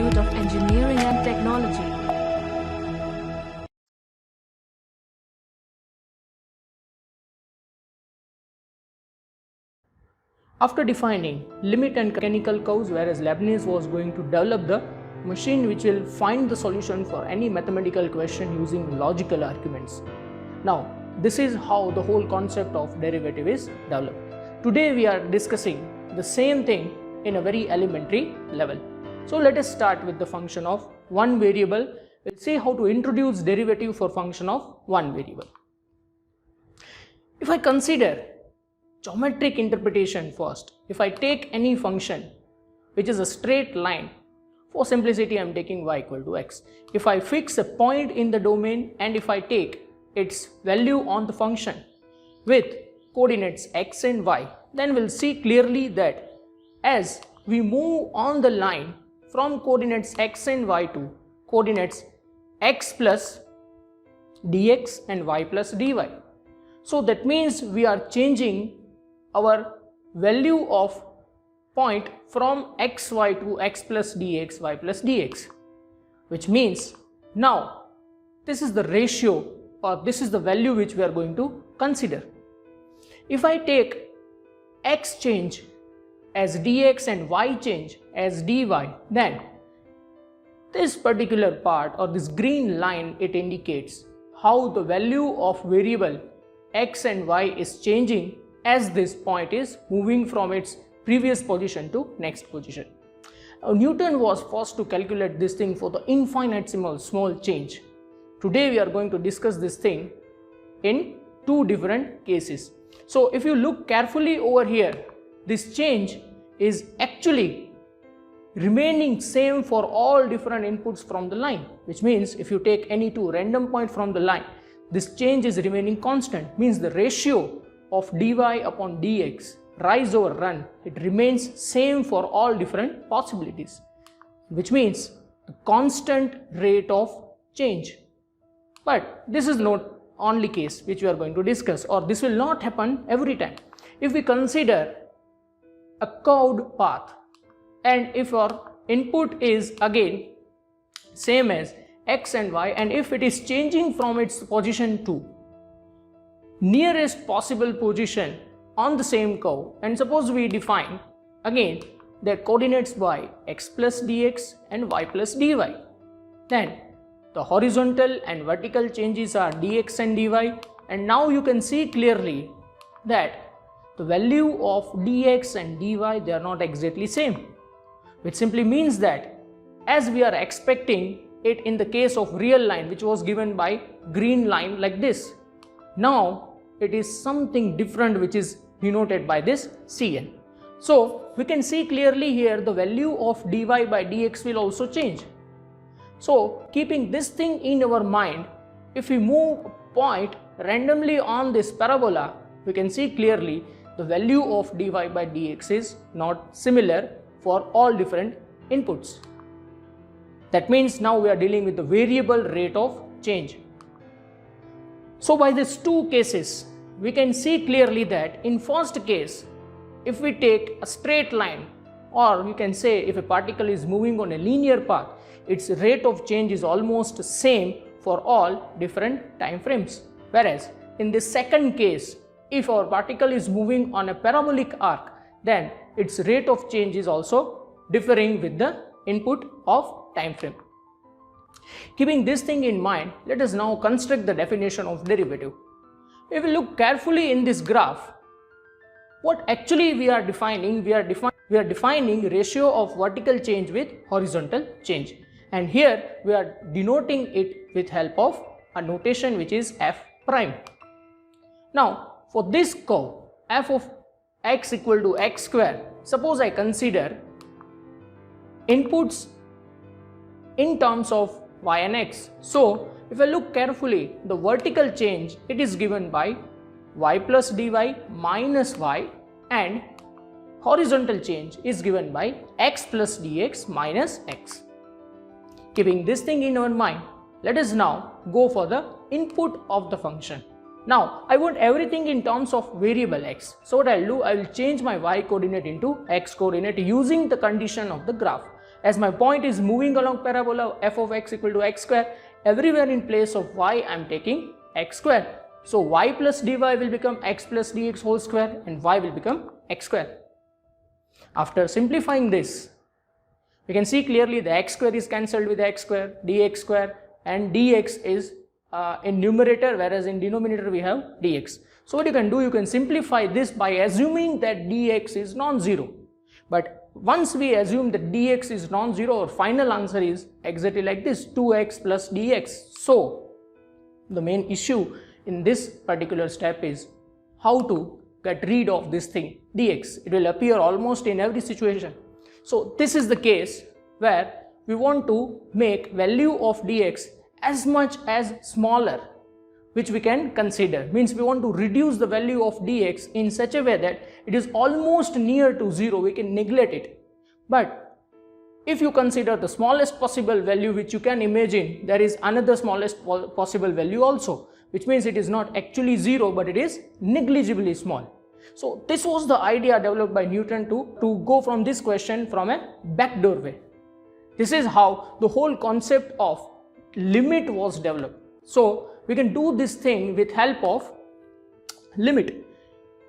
Institute of Engineering and Technology. After defining limit and canonical curves, whereas Leibniz was going to develop the machine which will find the solution for any mathematical question using logical arguments. Now, this is how the whole concept of derivative is developed. Today we are discussing the same thing in a very elementary level. So let us start with the function of one variable. We'll see how to introduce derivative for function of one variable. If I consider geometric interpretation first, if I take any function which is a straight line, for simplicity I am taking y equal to x. If I fix a point in the domain and if I take its value on the function with coordinates x and y, then we'll see clearly that as we move on the line from coordinates x and y to coordinates x plus dx and y plus dy. So that means we are changing our value of point from xy to x plus dx, y plus dx, which means now this is the ratio or this is the value which we are going to consider. If I take x change as dx and y change as dy, then this particular part or this green line, it indicates how the value of variable x and y is changing as this point is moving from its previous position to next position. Newton was forced to calculate this thing for the infinitesimal small change. Today we are going to discuss this thing in two different cases. So if you look carefully over here, this change is actually remaining same for all different inputs from the line, which means if you take any two random point from the line, this change is remaining constant, means the ratio of dy upon dx, rise over run, it remains same for all different possibilities, which means a constant rate of change. But this is not only case which we are going to discuss, or this will not happen every time. If we consider a curved path and if our input is again same as x and y, and if it is changing from its position to nearest possible position on the same curve, and suppose we define again their coordinates by x plus dx and y plus dy, then the horizontal and vertical changes are dx and dy, and now you can see clearly that the value of dx and dy, they are not exactly same, which simply means that as we are expecting it in the case of real line which was given by green line like this, now it is something different which is denoted by this Cn. So we can see clearly here the value of dy by dx will also change. So keeping this thing in our mind, if we move a point randomly on this parabola, we can see clearly the value of dy by dx is not similar for all different inputs. That means now we are dealing with the variable rate of change. So by these two cases, we can see clearly that in first case, if we take a straight line, or you can say if a particle is moving on a linear path, its rate of change is almost same for all different time frames. Whereas in the second case, if our particle is moving on a parabolic arc, then its rate of change is also differing with the input of time frame. Keeping this thing in mind, let us now construct the definition of derivative. If we look carefully in this graph, what actually we are defining, we are defining ratio of vertical change with horizontal change, and here we are denoting it with help of a notation which is f prime. Now for this curve f of x equal to x square, suppose I consider inputs in terms of y and x. So if I look carefully, the vertical change, it is given by y plus dy minus y, and horizontal change is given by x plus dx minus x. Keeping this thing in our mind, let us now go for the input of the function. Now I want everything in terms of variable x. So what I'll do, I will change my y coordinate into x coordinate using the condition of the graph. As my point is moving along parabola f of x equal to x square, everywhere in place of y I am taking x square. So y plus dy will become x plus dx whole square and y will become x square. After simplifying this, we can see clearly the x square is cancelled with x square, dx square, and dx is in numerator, whereas in denominator we have dx. So what you can do, you can simplify this by assuming that dx is non-zero. But once we assume that dx is non-zero, our final answer is exactly like this, 2x plus dx. So the main issue in this particular step is how to get rid of this thing dx. It will appear almost in every situation. So this is the case where we want to make value of dx as much as smaller, which we can consider. Means we want to reduce the value of dx in such a way that it is almost near to 0, we can neglect it. But if you consider the smallest possible value which you can imagine, there is another smallest possible value also, which means it is not actually 0 but it is negligibly small. So this was the idea developed by Newton to go from this question from a backdoor way. This is how the whole concept of limit was developed. So we can do this thing with help of limit.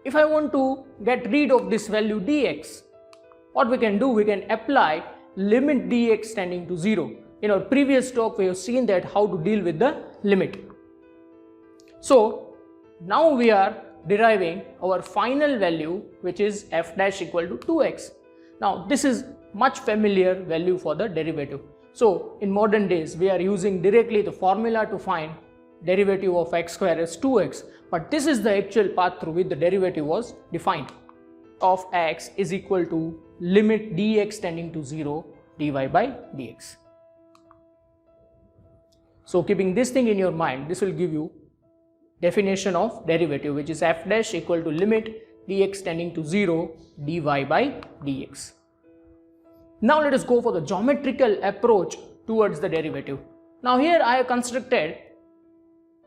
If I want to get rid of this value dx, what we can do, we can apply limit dx tending to 0. In our previous talk we have seen that how to deal with the limit. So now we are deriving our final value, which is f dash equal to 2x. Now this is much familiar value for the derivative. So in modern days we are using directly the formula to find derivative of x square as 2x, but this is the actual path through which the derivative was defined. Of x is equal to limit dx tending to 0 dy by dx. So keeping this thing in your mind, this will give you definition of derivative, which is f dash equal to limit dx tending to 0 dy by dx. Now let us go for the geometrical approach towards the derivative. Now here I have constructed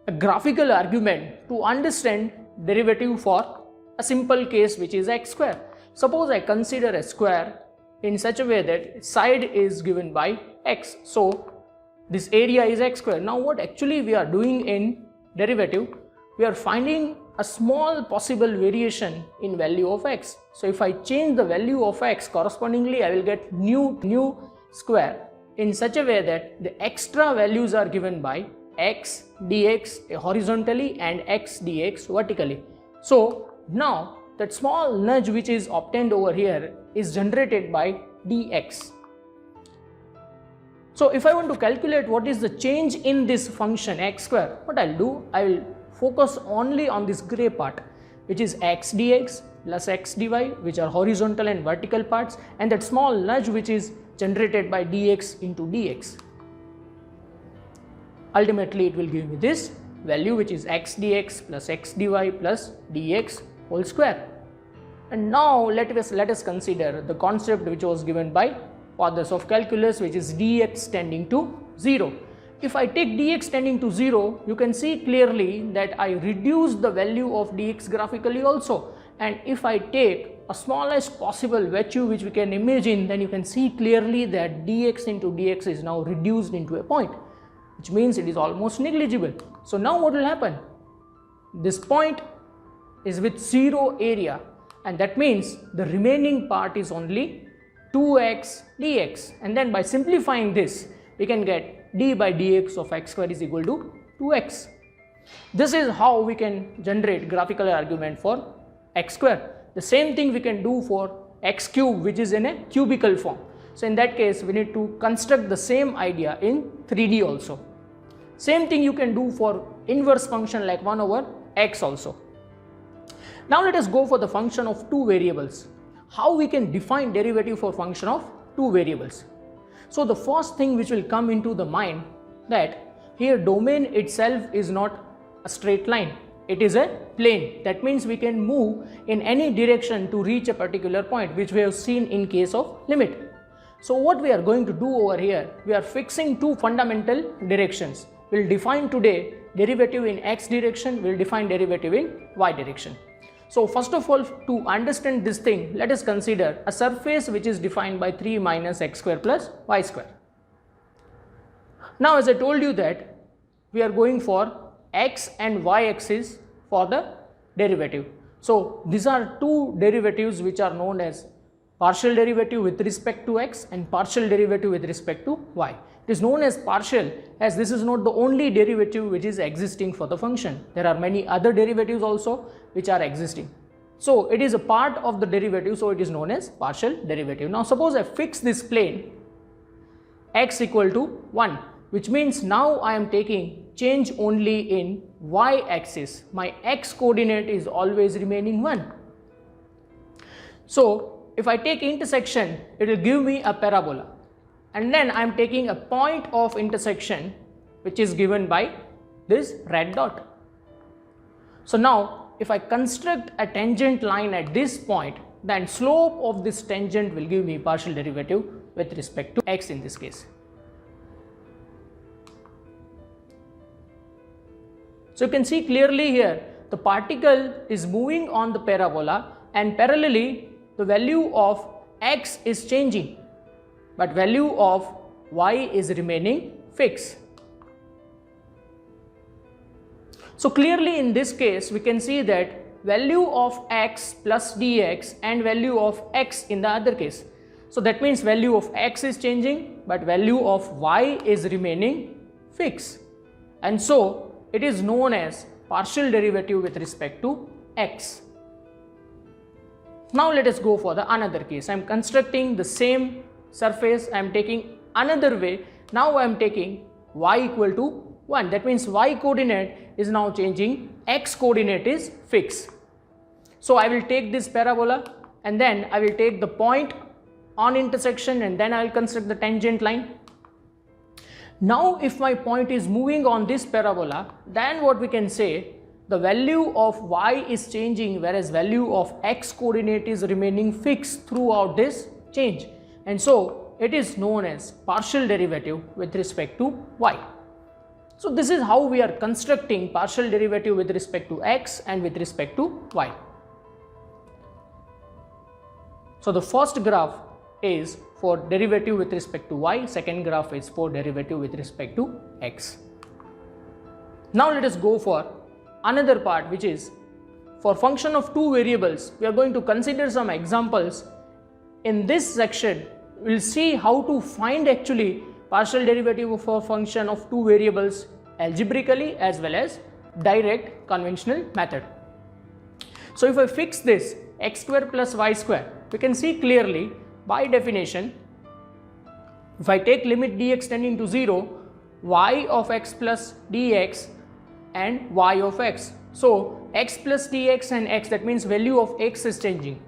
a graphical argument to understand derivative for a simple case, which is x square. Suppose I consider a square in such a way that side is given by x. So this area is x square. Now what actually we are doing in derivative, we are finding a small possible variation in value of x. So if I change the value of x, correspondingly I will get new square in such a way that the extra values are given by x dx horizontally and x dx vertically. So now that small nudge which is obtained over here is generated by dx. So if I want to calculate what is the change in this function x square, what I'll do, I will focus only on this gray part, which is x dx plus x dy, which are horizontal and vertical parts, and that small nudge which is generated by dx into dx. Ultimately it will give me this value, which is x dx plus x dy plus dx whole square. And now let us consider the concept which was given by fathers of calculus, which is dx tending to 0. If I take dx tending to 0, you can see clearly that I reduce the value of dx graphically also. And if I take a smallest possible value which we can imagine, then you can see clearly that dx into dx is now reduced into a point, which means it is almost negligible. So now what will happen? This point is with 0 area, and that means the remaining part is only 2x dx, and then by simplifying this we can get d by dx of x square is equal to 2x. This is how we can generate graphical argument for x square. The same thing we can do for x cube, which is in a cubical form. So in that case we need to construct the same idea in 3D also. Same thing you can do for inverse function like 1 over x also. Now let us go for the function of two variables. How we can define derivative for function of two variables. So the first thing which will come into the mind, that here domain itself is not a straight line, it is a plane. That means we can move in any direction to reach a particular point, which we have seen in case of limit. So what we are going to do over here, we are fixing two fundamental directions. We will define today derivative in x direction, we will define derivative in y direction. So first of all, to understand this thing, let us consider a surface which is defined by 3 minus x square plus y square. Now as I told you that we are going for x and y axis for the derivative. So these are two derivatives which are known as partial derivative with respect to x and partial derivative with respect to y. It is known as partial as this is not the only derivative which is existing for the function. There are many other derivatives also which are existing. So it is a part of the derivative, so it is known as partial derivative. Now suppose I fix this plane x equal to 1, which means now I am taking change only in y axis. My x coordinate is always remaining 1. So if I take intersection, it will give me a parabola. And then I am taking a point of intersection which is given by this red dot. So now if I construct a tangent line at this point, then slope of this tangent will give me partial derivative with respect to x in this case. So you can see clearly here the particle is moving on the parabola and parallelly the value of x is changing, but value of y is remaining fixed. So clearly in this case we can see that value of x plus dx and value of x in the other case. So that means value of x is changing but value of y is remaining fixed, and so it is known as partial derivative with respect to x. Now let us go for the another case. I am constructing the same surface, I am taking another way. Now I am taking y equal to 1. That means y coordinate is now changing, x coordinate is fixed. So I will take this parabola and then I will take the point on intersection and then I will construct the tangent line. Now if my point is moving on this parabola, then what we can say, the value of y is changing whereas value of x coordinate is remaining fixed throughout this change, and so it is known as partial derivative with respect to y. So this is how we are constructing partial derivative with respect to x and with respect to y. So the first graph is for derivative with respect to y, second graph is for derivative with respect to x. Now let us go for another part, which is for function of two variables. We are going to consider some examples. In this section we will see how to find actually partial derivative for function of two variables algebraically as well as direct conventional method. So if I fix this x square plus y square, we can see clearly by definition, if I take limit dx tending to 0, y of x plus dx and y of x. So x plus dx and x, that means value of x is changing.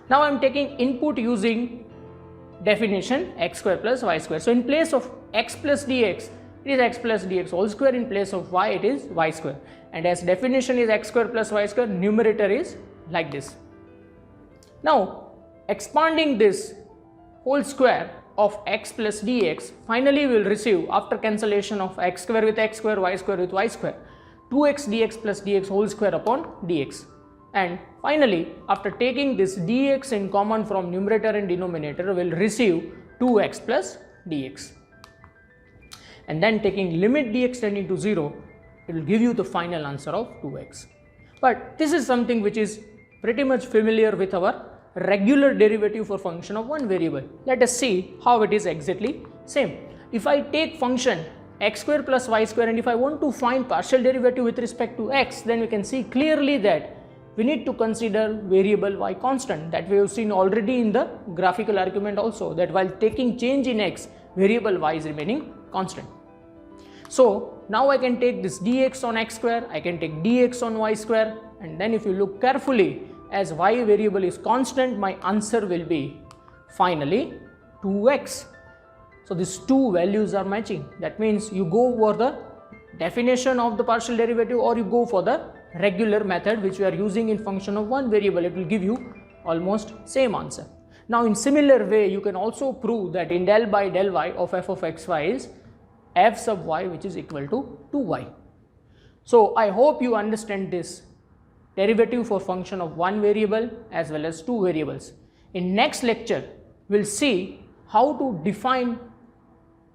Now I am taking input using definition x square plus y square. So in place of x plus dx, it is x plus dx whole square, in place of y it is y square, and as definition is x square plus y square, numerator is like this. Now expanding this whole square of x plus dx, finally we will receive, after cancellation of x square with x square, y square with y square, 2x dx plus dx whole square upon dx. And finally after taking this dx in common from numerator and denominator, we will receive 2x plus dx. And then taking limit dx tending to 0, it will give you the final answer of 2x. But this is something which is pretty much familiar with our regular derivative for function of one variable. Let us see how it is exactly same. If I take function x square plus y square and if I want to find partial derivative with respect to x, then we can see clearly that we need to consider variable y constant, that we have seen already in the graphical argument also, that while taking change in x, variable y is remaining constant. So now I can take this dx on x square, I can take dx on y square, and then if you look carefully, as y variable is constant, my answer will be finally 2x. So these two values are matching. That means you go for the definition of the partial derivative or you go for the regular method which we are using in function of one variable. It will give you almost same answer. Now in similar way you can also prove that in del by del y of f of xy is f sub y, which is equal to 2y. So I hope you understand this derivative for function of one variable as well as two variables. In next lecture, we'll see how to define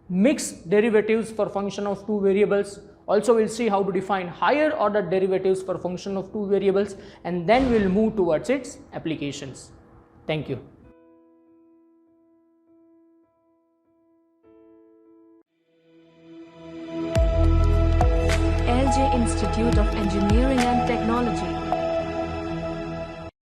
mixed derivatives for function of two variables. Also, we'll see how to define higher order derivatives for function of two variables, and then we'll move towards its applications. Thank you. LJ Institute of Engineering and Technology.